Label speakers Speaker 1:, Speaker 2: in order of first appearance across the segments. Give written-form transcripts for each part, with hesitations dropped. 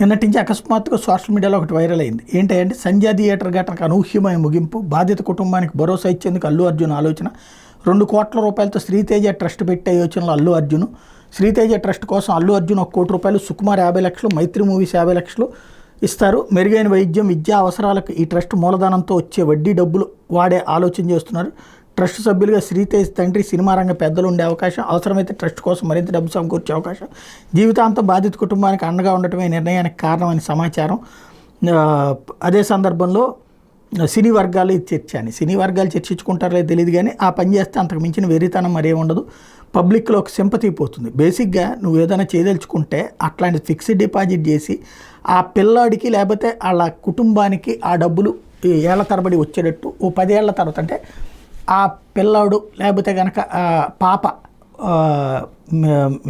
Speaker 1: నిన్నటి నుంచి అకస్మాత్తుగా సోషల్ మీడియాలో ఒకటి వైరల్ అయింది. ఏంటంటే సంధ్యా థియేటర్ ఘటనకు అనూహ్యమైన ముగింపు, బాధిత కుటుంబానికి భరోసా ఇచ్చేందుకు అల్లు అర్జున్ ఆలోచన. 2 కోట్ల రూపాయలతో శ్రీతేజ ట్రస్ట్ పెట్టే యోచనలో అల్లు అర్జున్. శ్రీతేజ ట్రస్ట్ కోసం అల్లు అర్జున్ 1 కోటి రూపాయలు, సుకుమార్ 50 లక్షలు, మైత్రి మూవీస్ 50 లక్షలు ఇస్తారు. మెరుగైన వైద్యం, విద్యా అవసరాలకు ఈ ట్రస్ట్ మూలధనంతో వచ్చే వడ్డీ డబ్బులు వాడే ఆలోచన చేస్తున్నారు. ట్రస్ట్ సభ్యులుగా శ్రీతేజ్ తండ్రి, సినిమా రంగ పెద్దలు ఉండే అవకాశం, అవసరమైతే ట్రస్ట్ కోసం మరింత డబ్బు సమకూర్చే అవకాశం, జీవితాంతం బాధిత కుటుంబానికి అండగా ఉండటమే నిర్ణయానికి కారణమని సమాచారం. అదే సందర్భంలో సినీ వర్గాలు ఇది చర్చ అని, సినీ వర్గాలు చర్చించుకుంటారో తెలియదు, కానీ ఆ పని చేస్తే అంతకు మించిన వెర్రితనం మరేం ఉండదు. పబ్లిక్లో ఒక సింపతి పోతుంది. బేసిక్గా నువ్వు ఏదైనా చేయదలుచుకుంటే అట్లాంటి ఫిక్స్డ్ డిపాజిట్ చేసి ఆ పిల్లాడికి లేకపోతే వాళ్ళ కుటుంబానికి ఆ డబ్బులు ఏళ్ల తరబడి వచ్చేటట్టు ఓ 10 ఏళ్ల తర్వాత, అంటే ఆ పిల్లాడు లేకపోతే కనుక పాప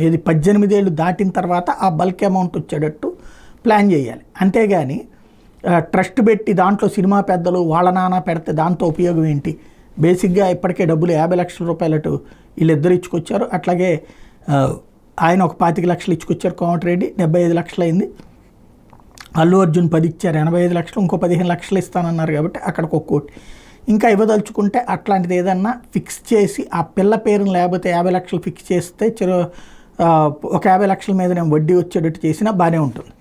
Speaker 1: ఇది 18 ఏళ్ళు దాటిన తర్వాత ఆ బల్క్ అమౌంట్ వచ్చేటట్టు ప్లాన్ చేయాలి. అంతేగాని ట్రస్ట్ పెట్టి దాంట్లో సినిమా పెద్దలు వాళ్ళ నాన్న పెడితే దాంతో ఉపయోగం ఏంటి? బేసిక్గా ఇప్పటికే డబ్బులు 50 లక్షల రూపాయలటు వీళ్ళిద్దరు ఇచ్చుకొచ్చారు. అట్లాగే ఆయన ఒక 25 లక్షలు ఇచ్చుకొచ్చారు. కోమటిరెడ్డి 75 లక్షలు అయింది. అల్లు అర్జున్ 10 ఇచ్చారు, 85 లక్షలు. ఇంకో 15 లక్షలు ఇస్తానన్నారు కాబట్టి అక్కడికి 1 కోటి. ఇంకా ఇవ్వదలుచుకుంటే అట్లాంటిది ఏదన్నా ఫిక్స్ చేసి ఆ పిల్ల పేరును లేకపోతే 50 లక్షలు ఫిక్స్ చేస్తే ఒక 50 లక్షల మీద నేను వడ్డీ వచ్చేటట్టు చేసినా బాగానే ఉంటుంది.